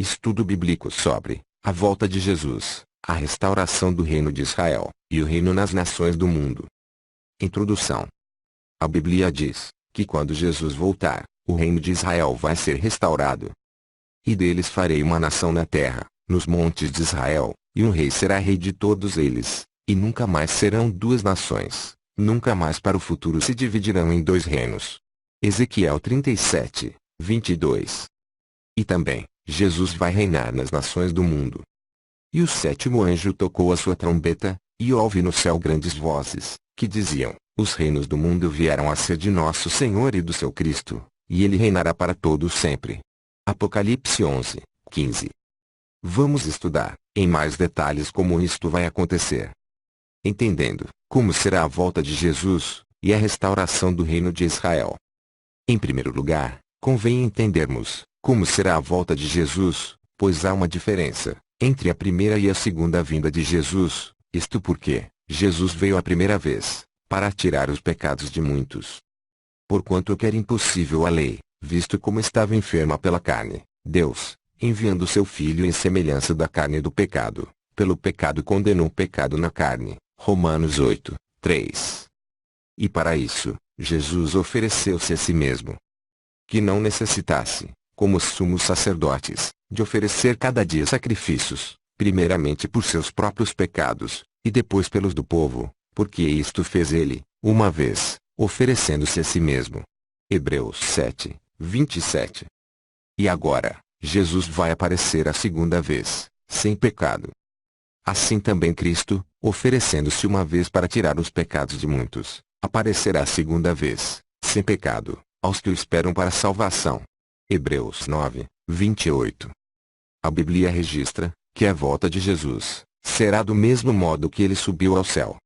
Estudo bíblico sobre a volta de Jesus, a restauração do reino de Israel, e o reino nas nações do mundo. Introdução. A Bíblia diz que quando Jesus voltar, o reino de Israel vai ser restaurado. E deles farei uma nação na terra, nos montes de Israel, e um rei será rei de todos eles, e nunca mais serão duas nações, nunca mais para o futuro se dividirão em dois reinos. Ezequiel 37, 22. E também, Jesus vai reinar nas nações do mundo. E o sétimo anjo tocou a sua trombeta, e houve no céu grandes vozes, que diziam: os reinos do mundo vieram a ser de nosso Senhor e do seu Cristo, e ele reinará para todo sempre. Apocalipse 11, 15. Vamos estudar, em mais detalhes, como isto vai acontecer. Entendendo como será a volta de Jesus, e a restauração do reino de Israel. Em primeiro lugar, convém entendermos como será a volta de Jesus, pois há uma diferença entre a primeira e a segunda vinda de Jesus, isto porque Jesus veio a primeira vez para tirar os pecados de muitos. Porquanto que era impossível a lei, visto como estava enferma pela carne, Deus, enviando seu Filho em semelhança da carne do pecado, pelo pecado condenou o pecado na carne. Romanos 8, 3. E para isso, Jesus ofereceu-se a si mesmo, que não necessitasse, como os sumos sacerdotes, de oferecer cada dia sacrifícios, primeiramente por seus próprios pecados, e depois pelos do povo, porque isto fez ele, uma vez, oferecendo-se a si mesmo. Hebreus 7, 27. E agora, Jesus vai aparecer a segunda vez, sem pecado. Assim também Cristo, oferecendo-se uma vez para tirar os pecados de muitos, aparecerá a segunda vez, sem pecado, aos que o esperam para a salvação. Hebreus 9, 28. A Bíblia registra que a volta de Jesus será do mesmo modo que ele subiu ao céu.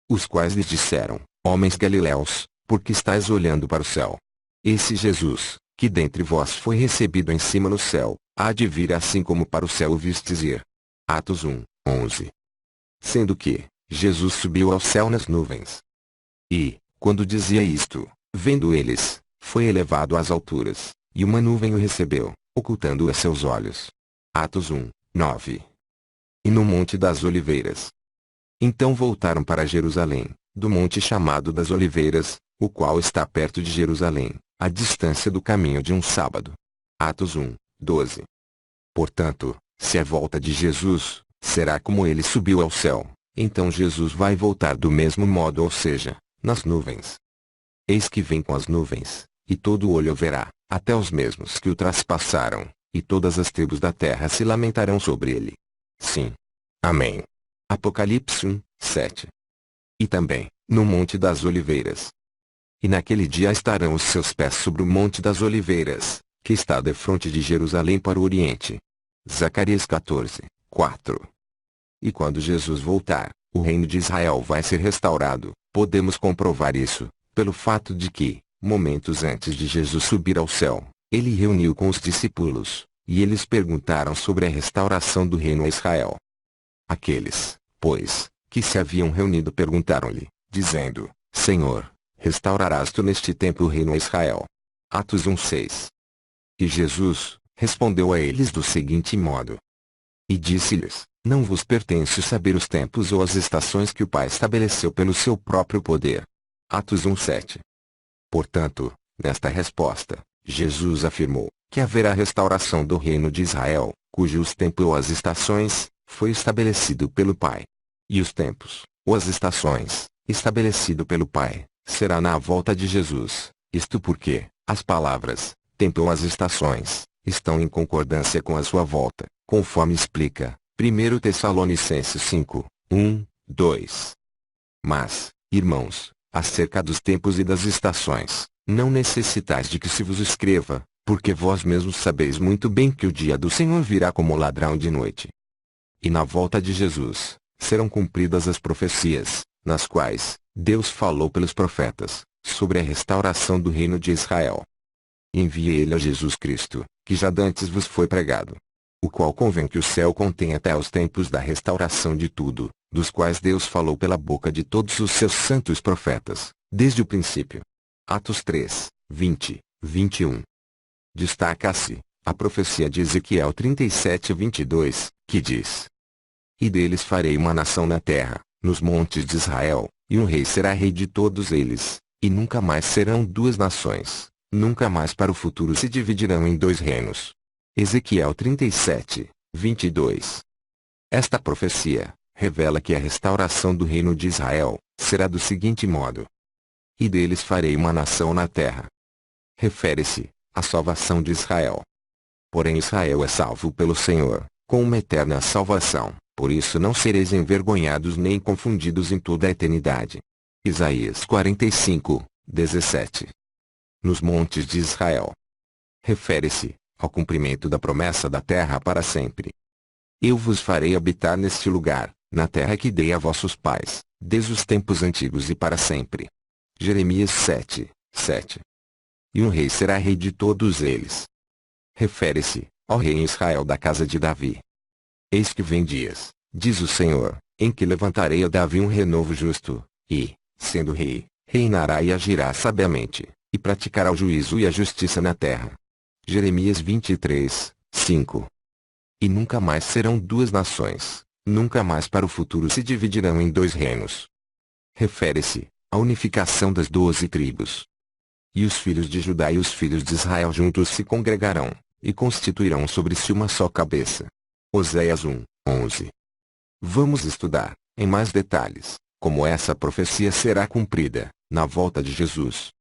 Os quais lhes disseram: homens galileus, por que estáis olhando para o céu? Esse Jesus, que dentre vós foi recebido em cima no céu, há de vir assim como para o céu o vistes ir. Atos 1, 11. Sendo que Jesus subiu ao céu nas nuvens. E, quando dizia isto, vendo eles, foi elevado às alturas, e uma nuvem o recebeu, ocultando-o a seus olhos. Atos 1, 9. E no Monte das Oliveiras. Então voltaram para Jerusalém, do monte chamado das Oliveiras, o qual está perto de Jerusalém, à distância do caminho de um sábado. Atos 1, 12. Portanto, se a volta de Jesus será como ele subiu ao céu, então Jesus vai voltar do mesmo modo, ou seja, nas nuvens. Eis que vem com as nuvens, e todo olho o verá, até os mesmos que o traspassaram, e todas as tribos da terra se lamentarão sobre ele. Sim. Amém. Apocalipse 1, 7. E também, no Monte das Oliveiras. E naquele dia estarão os seus pés sobre o Monte das Oliveiras, que está defronte de Jerusalém para o Oriente. Zacarias 14, 4. E quando Jesus voltar, o reino de Israel vai ser restaurado. Podemos comprovar isso, pelo fato de que, momentos antes de Jesus subir ao céu, ele reuniu com os discípulos, e eles perguntaram sobre a restauração do reino a Israel. Aqueles, pois, que se haviam reunido perguntaram-lhe, dizendo: Senhor, restaurarás tu neste tempo o reino a Israel? Atos 1, 6. E Jesus respondeu a eles do seguinte modo: e disse-lhes: não vos pertence saber os tempos ou as estações que o Pai estabeleceu pelo seu próprio poder. Atos 1, 7. Portanto, nesta resposta, Jesus afirmou que haverá restauração do reino de Israel, cujos tempos ou as estações foi estabelecido pelo Pai. E os tempos, ou as estações, estabelecido pelo Pai, será na volta de Jesus. Isto porque as palavras tempo ou as estações estão em concordância com a sua volta, conforme explica 1 Tessalonicenses 5, 1, 2. Mas, irmãos, acerca dos tempos e das estações, não necessitais de que se vos escreva, porque vós mesmos sabeis muito bem que o dia do Senhor virá como ladrão de noite. E na volta de Jesus, serão cumpridas as profecias, nas quais Deus falou pelos profetas, sobre a restauração do reino de Israel. Envie ele a Jesus Cristo, que já dantes vos foi pregado, o qual convém que o céu contenha até os tempos da restauração de tudo, dos quais Deus falou pela boca de todos os seus santos profetas, desde o princípio. Atos 3, 20, 21. Destaca-se A profecia de Ezequiel 37:22, que diz: E deles farei uma nação na terra, nos montes de Israel, e um rei será rei de todos eles, e nunca mais serão duas nações, nunca mais para o futuro se dividirão em dois reinos. Ezequiel 37:22. Esta profecia revela que a restauração do reino de Israel será do seguinte modo: E deles farei uma nação na terra. Refere-se à salvação de Israel. Porém Israel é salvo pelo Senhor, com uma eterna salvação, por isso não sereis envergonhados nem confundidos em toda a eternidade. Isaías 45:17. Nos montes de Israel. Refere-se ao cumprimento da promessa da terra para sempre. Eu vos farei habitar neste lugar, na terra que dei a vossos pais, desde os tempos antigos e para sempre. Jeremias 7:7. E um rei será rei de todos eles. Refere-se ao rei em Israel da casa de Davi. Eis que vem dias, diz o Senhor, em que levantarei a Davi um renovo justo, e, sendo rei, reinará e agirá sabiamente, e praticará o juízo e a justiça na terra. Jeremias 23:5. E nunca mais serão duas nações, nunca mais para o futuro se dividirão em dois reinos. Refere-se à unificação das 12 tribos. E os filhos de Judá e os filhos de Israel juntos se congregarão, e constituirão sobre si uma só cabeça. Oséias 1:11. Vamos estudar, em mais detalhes, como essa profecia será cumprida, na volta de Jesus.